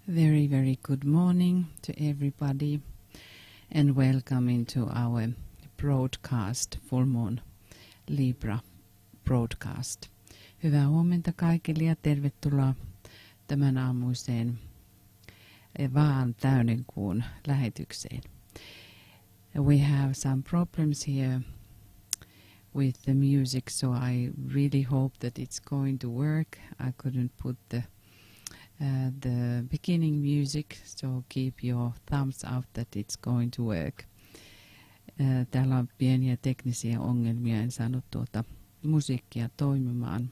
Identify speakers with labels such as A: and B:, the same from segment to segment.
A: Very, very good morning to everybody and welcome into our broadcast, Full Moon Libra broadcast. Hyvää huomenta kaikille ja tervetuloa tämän aamuiseen vaan täyden kuun lähetykseen. We have some problems here with the music, so I really hope that it's going to work. I couldn't put the beginning music, so keep your thumbs up that it's going to work. Täällä on pieniä teknisiä ongelmia, en saanut tuota musiikkia toimimaan,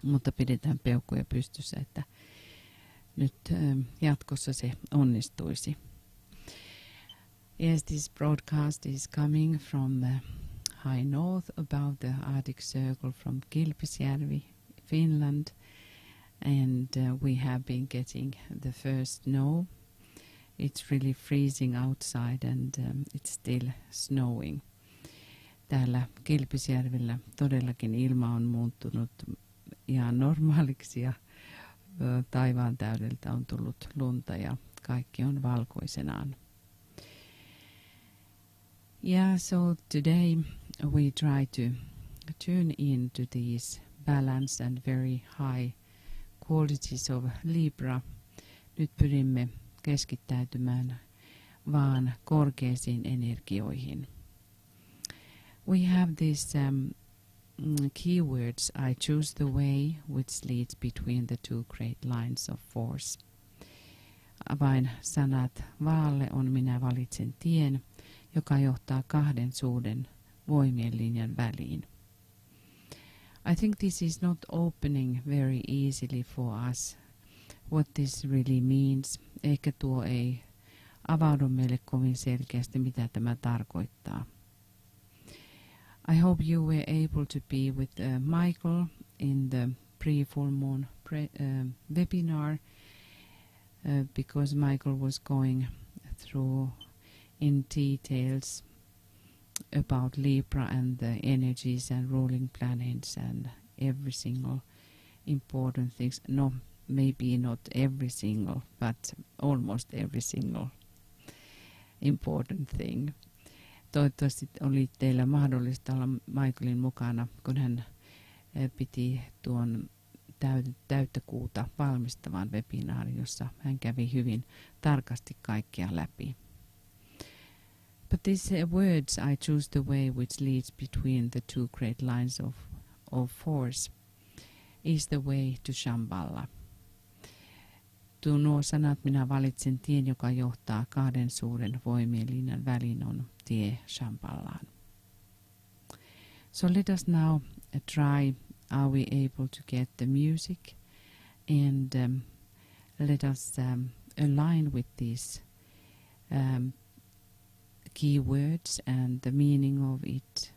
A: mutta pidetään peukkuja pystyssä, että nyt jatkossa se onnistuisi. Yes, this broadcast is coming from the high north above the Arctic Circle from Kilpisjärvi, Finland. And we have been getting the first snow. It's really freezing outside and it's still snowing. Täällä Kilpisjärvellä todellakin ilma on muuttunut ihan normaaliksi ja taivaan täydeltä on tullut lunta ja kaikki on valkoisenaan. Yeah, so today we try to tune into these balanced and very high qualities of Libra. Nyt pyrimme keskittäytymään vaan korkeisiin energioihin. We have these keywords. I choose the way which leads between the two great lines of force. Avainsanat vaalle on minä valitsen tien, joka johtaa kahden suuren voimien linjan väliin. I think this is not opening very easily for us what this really means. Ehkä tuo ei avaudu meille kovin selkeästi, mitä tämä tarkoittaa. I hope you were able to be with Michael in the pre-full moon webinar because Michael was going through in details about Libra and the energies and ruling planets and every single important things. No, maybe not every single, but almost every single important thing. Toivottavasti oli teillä mahdollista olla Michaelin mukana, kun hän piti tuon täyttä kuuta valmistavan webinaarin, jossa hän kävi hyvin tarkasti kaikkia läpi. But these words, I choose the way which leads between the two great lines of force, is the way to Shambhala. Nuo sanat, minä valitsen tien, joka johtaa kahden suuren voimien linjan väliin, on tie Shambhalaan. So let us now try, are we able to get the music, and let us align with these keywords and the meaning of it,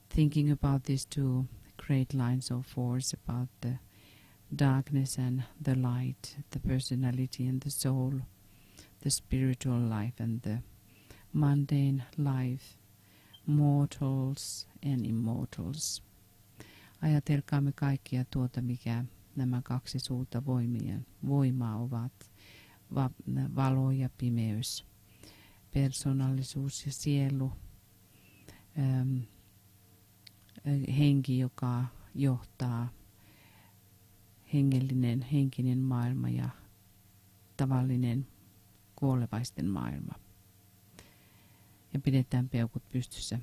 A: thinking about these two great lines of force, about the darkness and the light, the personality and the soul, the spiritual life and the mundane life, mortals and immortals. Ajatelkaamme kaikkia tuota, mikä nämä kaksi suurta voimaa ovat, valo ja pimeys. Persoonallisuus ja sielu, henki, joka johtaa henkinen maailma ja tavallinen kuolevaisten maailma. Ja pidetään peukut pystyssä,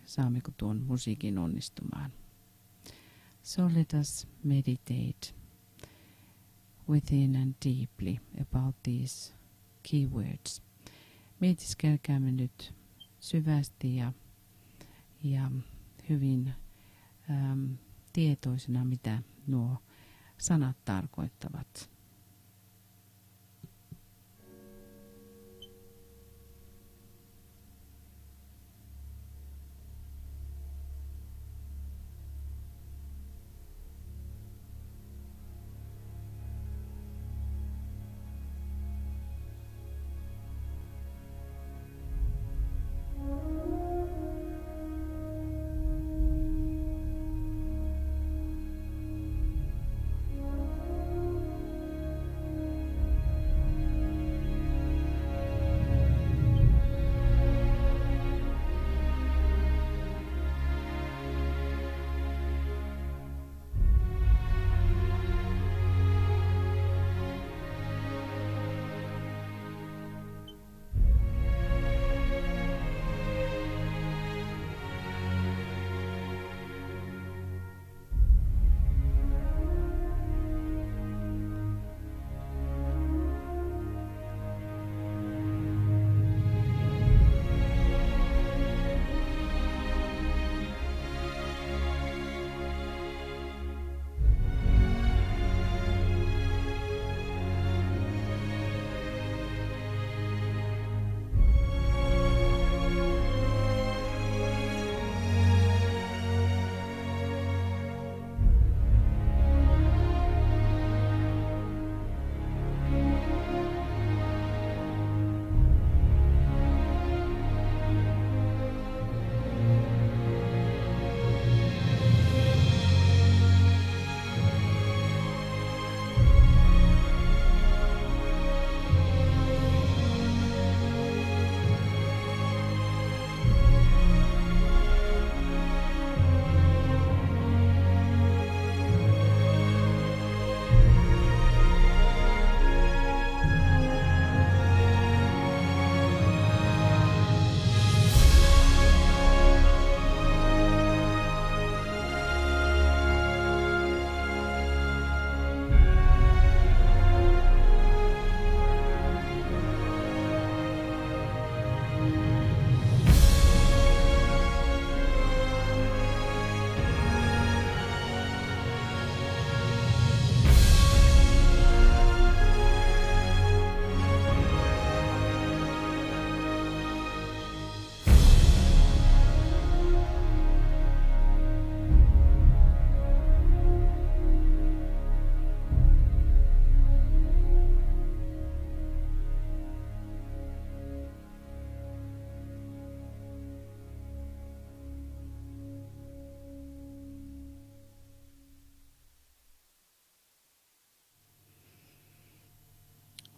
A: saammeko tuon musiikin onnistumaan. So let us meditate within and deeply about these keywords. Mietiskelkäämme nyt syvästi ja hyvin tietoisena, mitä nuo sanat tarkoittavat.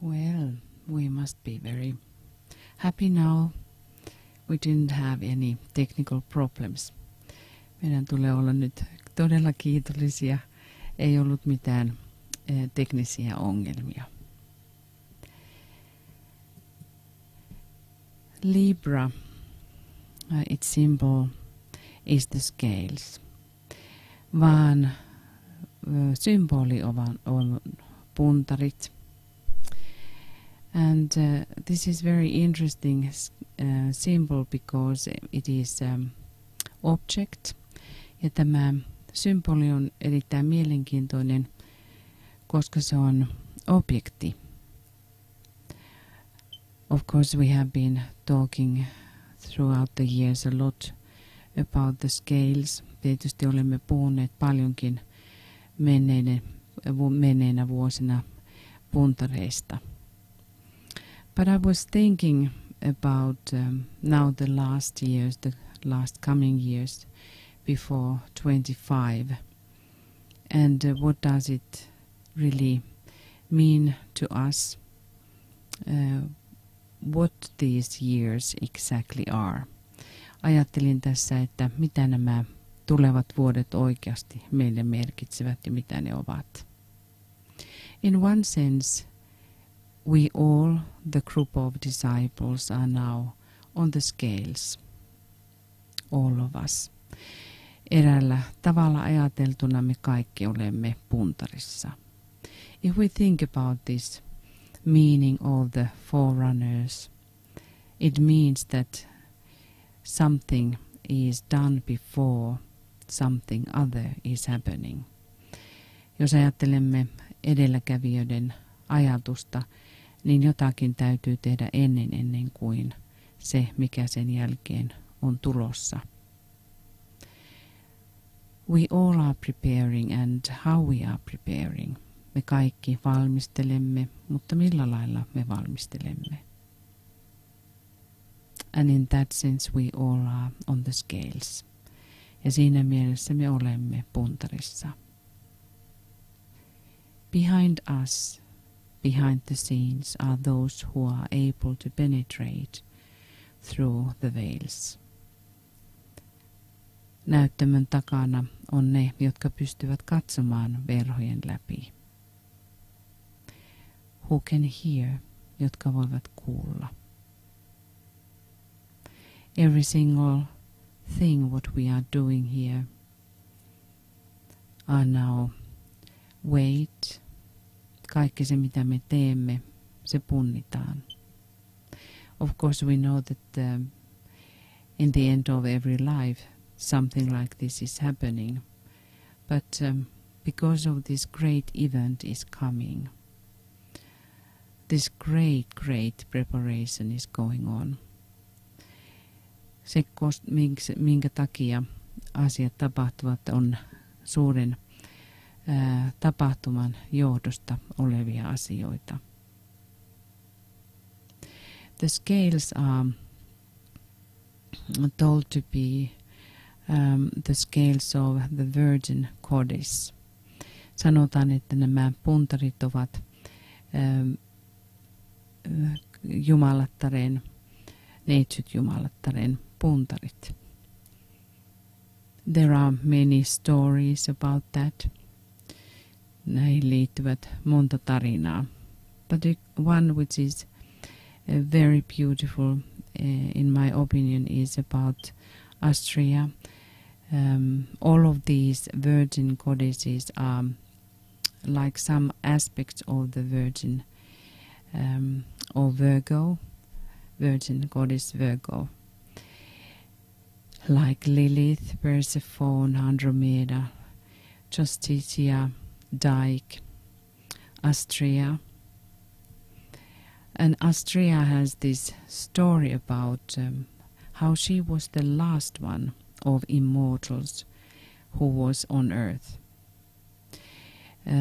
A: Well, we must be very happy now. We didn't have any technical problems. Meidän tulee olla nyt todella kiitollisia. Ei ollut mitään teknisiä ongelmia. Libra, its symbol is the scales. Vaan symboli on puntarit. And this is very interesting symbol because it is object. Ja tämä symboli on erittäin mielenkiintoinen, koska se on objekti. Of course we have been talking throughout the years a lot about the scales. Tietysti olemme puhuneet paljonkin menneinä vuosina puntareista. But I was thinking about now the last years, the last coming years before 25, and what does it really mean to us? What these years exactly are. Ajattelin tässä, että mitä nämä tulevat vuodet oikeasti meille merkitsevät ja mitä ne ovat. In one sense, we all, the group of disciples, are now on the scales. All of us. Eräällä tavalla ajateltuna me kaikki olemme puntarissa. If we think about this meaning of the forerunners, it means that something is done before something other is happening. Jos ajattelemme edelläkävijöiden ajatusta, niin jotakin täytyy tehdä ennen kuin se, mikä sen jälkeen on tulossa. We all are preparing, and how we are preparing. Me kaikki valmistelemme, mutta millä lailla me valmistelemme? And in that sense we all are on the scales. Ja siinä mielessä me olemme puntarissa. Behind us, behind the scenes, are those who are able to penetrate through the veils. Näyttämön takana on ne, jotka pystyvät katsomaan verhojen läpi. Who can hear, jotka voivat kuulla. Every single thing what we are doing here are now weighed. Kaikki se, mitä me teemme, se punnitaan. Of course we know that in the end of every life something like this is happening. But because of this great event is coming, this great preparation is going on. Se, minkä takia asiat tapahtuvat, on suuren tapahtuman johdosta olevia asioita. The scales are told to be the scales of the Virgin Goddess. Sanotaan, että nämä puntarit ovat Jumalattaren, neitsyt Jumalattaren puntarit. There are many stories about that. Näihin liittyvät monta tarinaa. But one which is very beautiful in my opinion is about Austria. All of these virgin goddesses are like some aspects of the Virgin or Virgo, Virgin Goddess Virgo, like Lilith, Persephone, Andromeda, Justitia, Dike, Astrea. And Astrea has this story about how she was the last one of immortals who was on earth.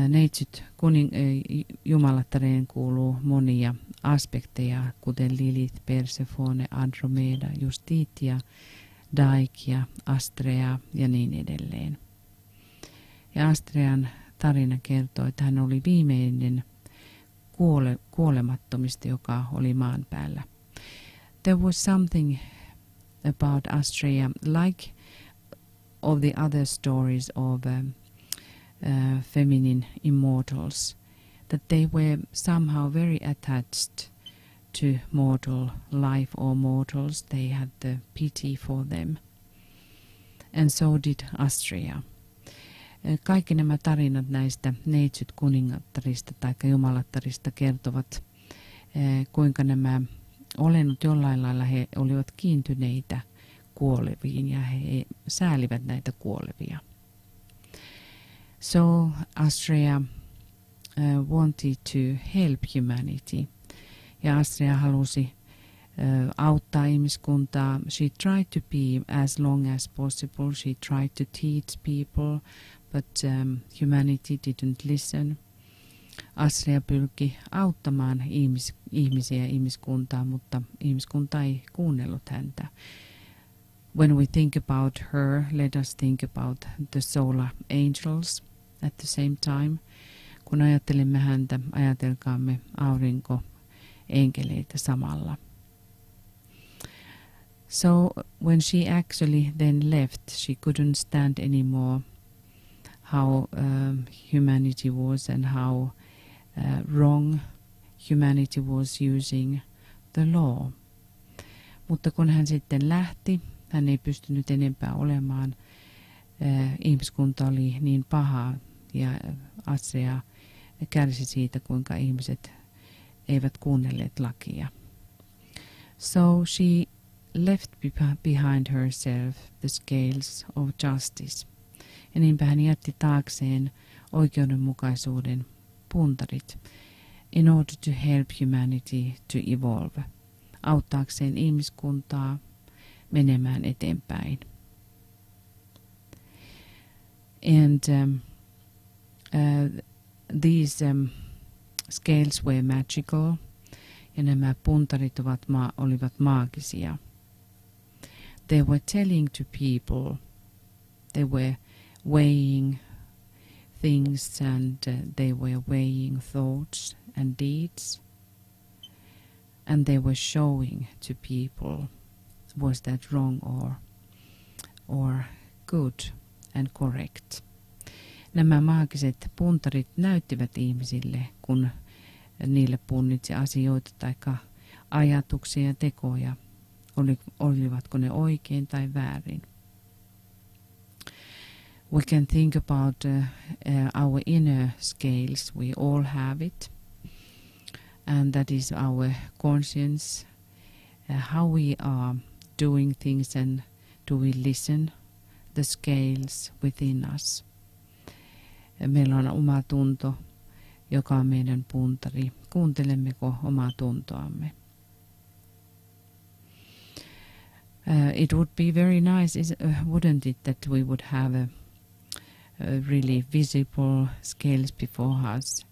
A: Neitsyt Jumalattareen kuuluu monia aspekteja, kuten Lilith, Persephone, Andromeda, Justitia, Dike, Astrea ja niin edelleen. Ja Astrean tarina kertoo, että hän oli viimeinen kuolemattomista, joka oli maan päällä. There was something about Astrea, like of the other stories of feminine immortals, that they were somehow very attached to mortal life or mortals. They had the pity for them. And so did Astrea. Kaikki nämä tarinat näistä neitsyt kuningattarista tai jumalattarista kertovat, kuinka nämä olennot jollain lailla he olivat kiintyneitä kuoleviin ja he säälivät näitä kuolevia. So Astrea wanted to help humanity. Ja Astrea halusi auttaa ihmiskuntaa. She tried to be as long as possible. She tried to teach people, but humanity didn't listen. Astrea pyrki auttamaan ihmisiä ja ihmiskuntaa, mutta ihmiskunta ei kuunnellut häntä. When we think about her, let us think about the solar angels at the same time. Kun ajattelemme häntä, ajatelkaamme aurinkoenkeleitä samalla. So when she actually then left, she couldn't stand anymore how humanity was and how wrong humanity was using the law. Mutta kun hän sitten lähti, hän ei pystynyt enempää olemaan. Ihmiskunta oli niin paha ja Astrea kärsi siitä, kuinka ihmiset eivät kuunnelleet lakia. So she left behind herself the scales of justice. Ja niinpä hän jätti taakseen oikeudenmukaisuuden puntarit in order to help humanity to evolve, auttaakseen ihmiskuntaa menemään eteenpäin. And these scales were magical, ja nämä puntarit olivat maagisia. They were telling to people, they were weighing things and they were weighing thoughts and deeds, and they were showing to people, was that wrong or good and correct. Nämä maagiset puntarit näyttivät ihmisille, kun niille punnitsi asioita tai ajatuksia ja tekoja, olivatko ne oikein tai väärin. We can think about our inner scales. We all have it, and that is our conscience, how we are doing things, and do we listen the scales within us. Meillä on oma tunto, joka on meidän puntari. Kuuntelemmeko omaa tuntoamme? It would be very nice, wouldn't it, that we would have a really visible scales before us,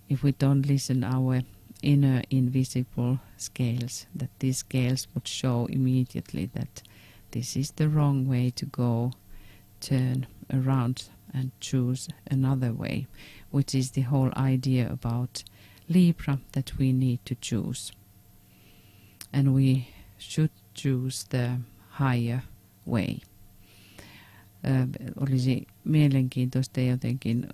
A: if we don't listen our inner invisible scales, that these scales would show immediately that this is the wrong way to go, turn around and choose another way, which is the whole idea about Libra, that we need to choose. And we should choose the higher way. Olisi mielenkiintoista ja jotenkin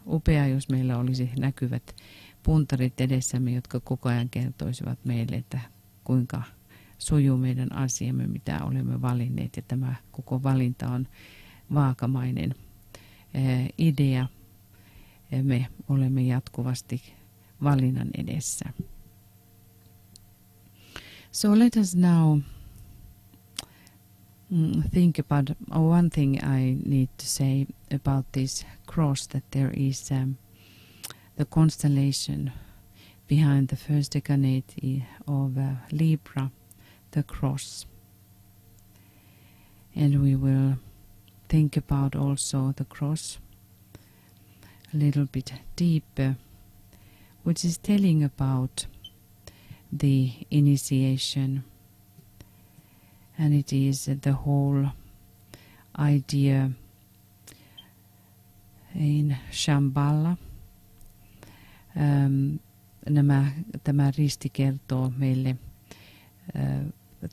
A: upea, jos meillä olisi näkyvät puntarit edessämme, jotka koko ajan kertoisivat meille, että kuinka sujuu meidän asiamme, mitä olemme valinneet. Ja tämä koko valinta on vaakamainen idea. Me olemme jatkuvasti valinnan edessä. So let us now think about one thing I need to say about this cross, that there is the constellation behind the first decanate of Libra, the cross. And we will think about also the cross a little bit deeper, which is telling about the initiation, and it is the whole idea in Shambhala, tämä risti kertoo meille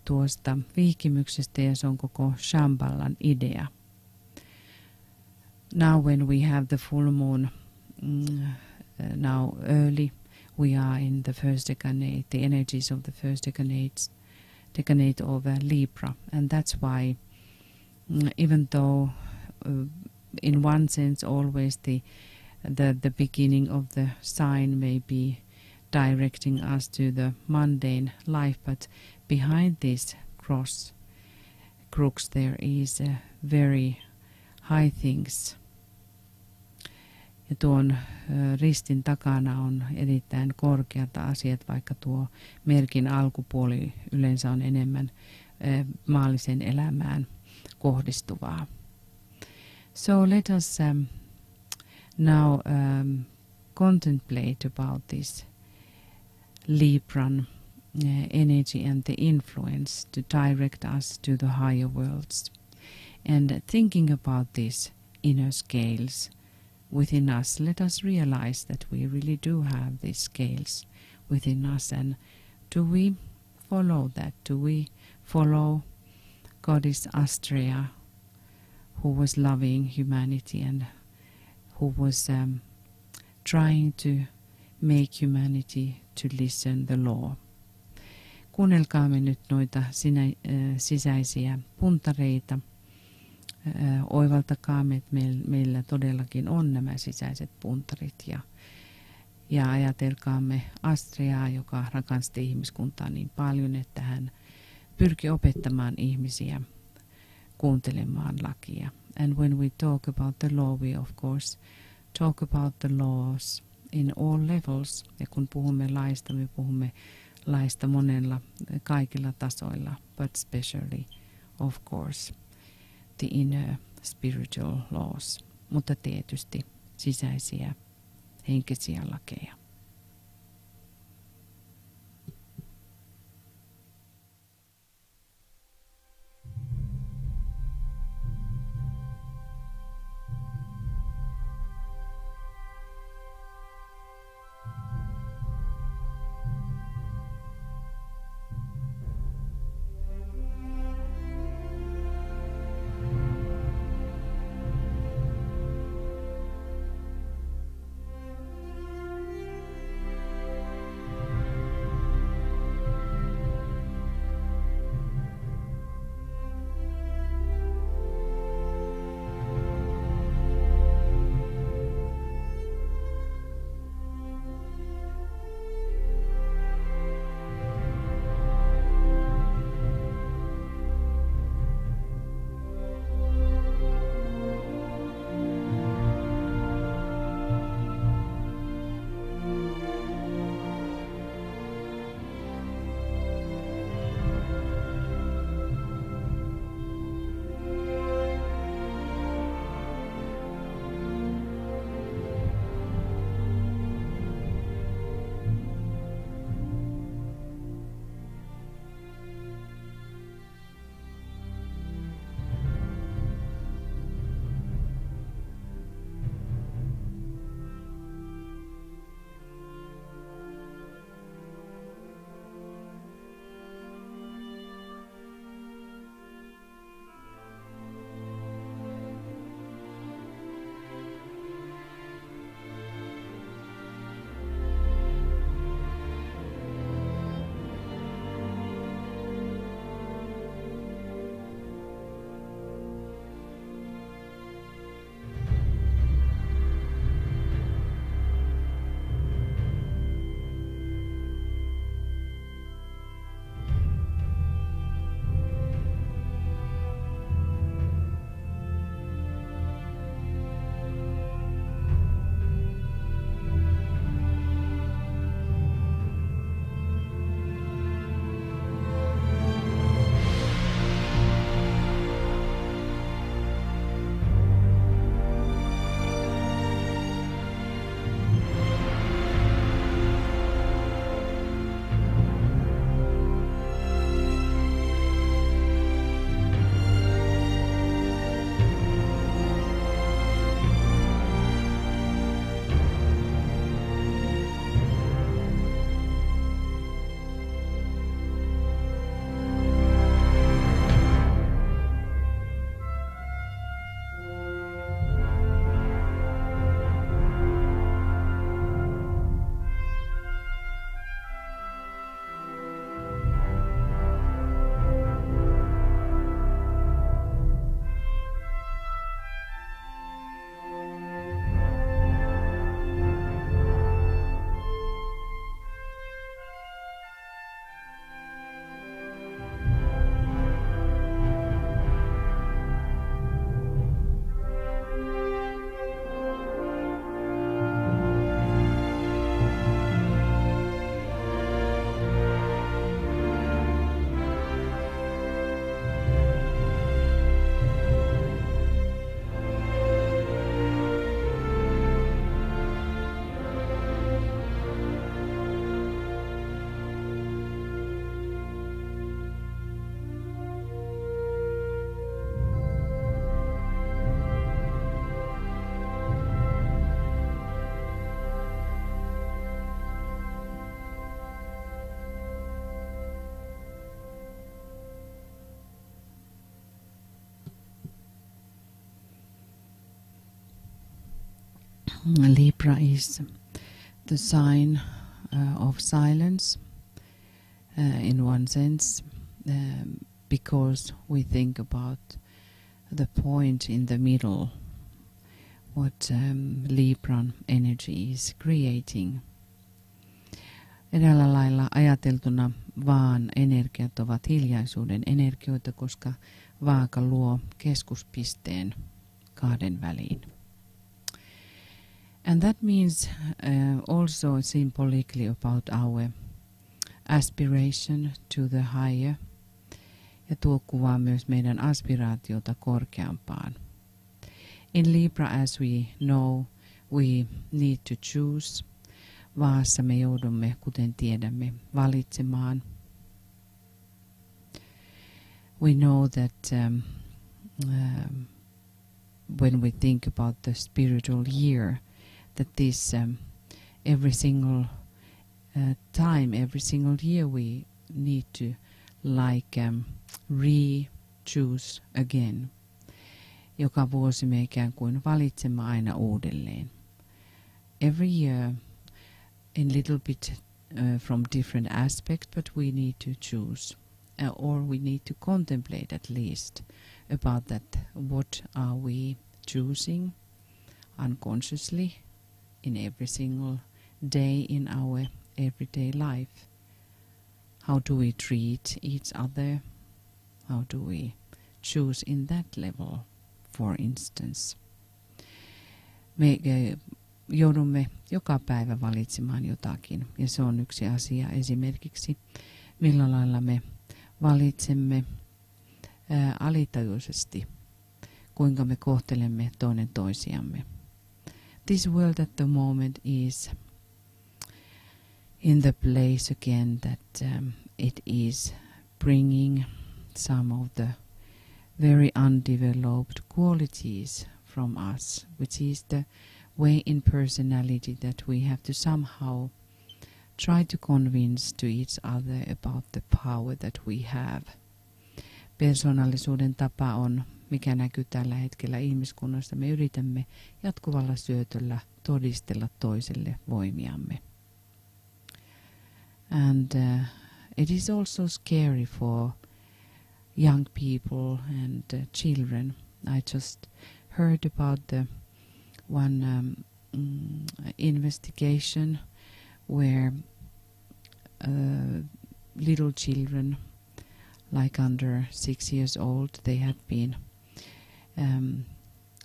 A: tuosta vihkimyksestä ja se on koko Shambhalan idea. Now when we have the full moon now early, we are in the first decade, the energies of the first decade of Libra, and that's why even though in one sense always the beginning of the sign may be directing us to the mundane life, but behind this crux there is very high things. Ja tuon ristin takana on erittäin korkeat asiat, vaikka tuo merkin alkupuoli yleensä on enemmän maalliseen elämään kohdistuvaa. So let us now contemplate about this Libran energy and the influence to direct us to the higher worlds. And thinking about these inner scales within us, let us realize that we really do have these scales within us, and do we follow that? Do we follow Goddess Astrea, who was loving humanity and who was trying to make humanity to listen the law? Kuunnelkaamme nyt noita sisäisiä puntareita. Oivaltakaamme, että meillä todellakin on nämä sisäiset puntarit ja ajatelkaamme Astreaa, joka rakasti ihmiskuntaa niin paljon, että hän pyrki opettamaan ihmisiä kuuntelemaan lakia. And when we talk about the law, we of course talk about the laws in all levels. Ja kun puhumme laista, me puhumme laista monella, kaikilla tasoilla, but especially of course the inner spiritual laws, mutta tietysti sisäisiä henkisiä lakeja. Libra is the sign of silence in one sense, because we think about the point in the middle, what Libran energy is creating. Eräällä lailla ajateltuna vaan energiat ovat hiljaisuuden energioita, koska vaaka luo keskuspisteen kahden väliin. And that means also symbolically about our aspiration to the higher. Ja tuo kuvaa myös meidän aspiraatiota korkeampaan. In Libra, as we know, we need to choose. Vaassa me joudumme, kuten tiedämme, valitsemaan. We know that when we think about the spiritual year, that this every single time, every single year we need to re-choose again. Joka vuosi me ikään kuin valitsemme aina uudelleen. Every year in little bit from different aspects, but we need to choose. Or we need to contemplate at least about that. What are we choosing unconsciously in every single day in our everyday life? How do we treat each other? How do we choose in that level, for instance? Me joudumme joka päivä valitsemaan jotakin, ja se on yksi asia. Esimerkiksi millä lailla me valitsemme alitajuisesti, kuinka me kohtelemme toinen toisiamme. This world at the moment is in the place again that it is bringing some of the very undeveloped qualities from us, which is the way in personality that we have to somehow try to convince to each other about the power that we have. Persoonallisuuden tapa on, mikä näkyy tällä hetkellä ihmiskunnassa. Me yritämme jatkuvalla syötöllä todistella toiselle voimiamme. And it is also scary for young people and children. I just heard about the one investigation where little children, like under 6 years old, they had been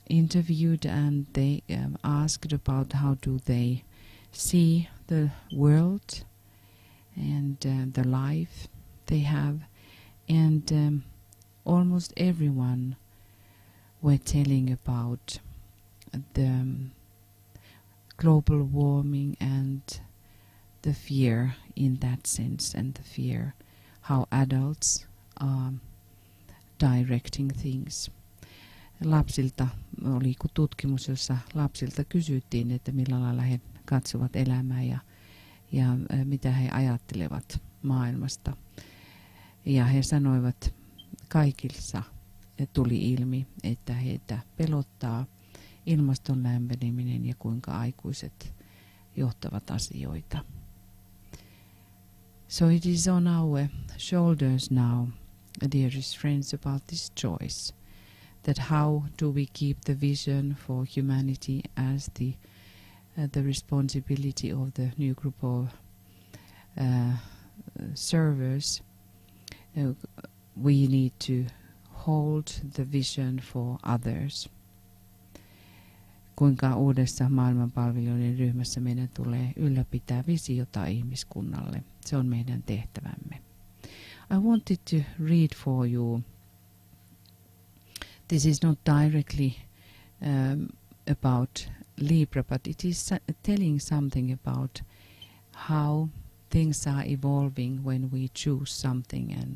A: interviewed, and they asked about how do they see the world and the life they have, and almost everyone were telling about the global warming and the fear in that sense, and the fear how adults are directing things. Lapsilta oli tutkimus, jossa lapsilta kysyttiin, että millä lailla he katsovat elämää ja mitä he ajattelevat maailmasta. Ja he sanoivat, kaikissa tuli ilmi, että heitä pelottaa ilmaston lämpeneminen ja kuinka aikuiset johtavat asioita. So it is on our shoulders now, dearest friends, about this choice, that how do we keep the vision for humanity as the responsibility of the new group of servers. We need to hold the vision for others. Kuinka uudessa maailmanpalveluiden ryhmässä meidän tulee ylläpitää visiota ihmiskunnalle. Se on meidän tehtävämme. I wanted to read for you. This is not directly about Libra, but it is telling something about how things are evolving when we choose something and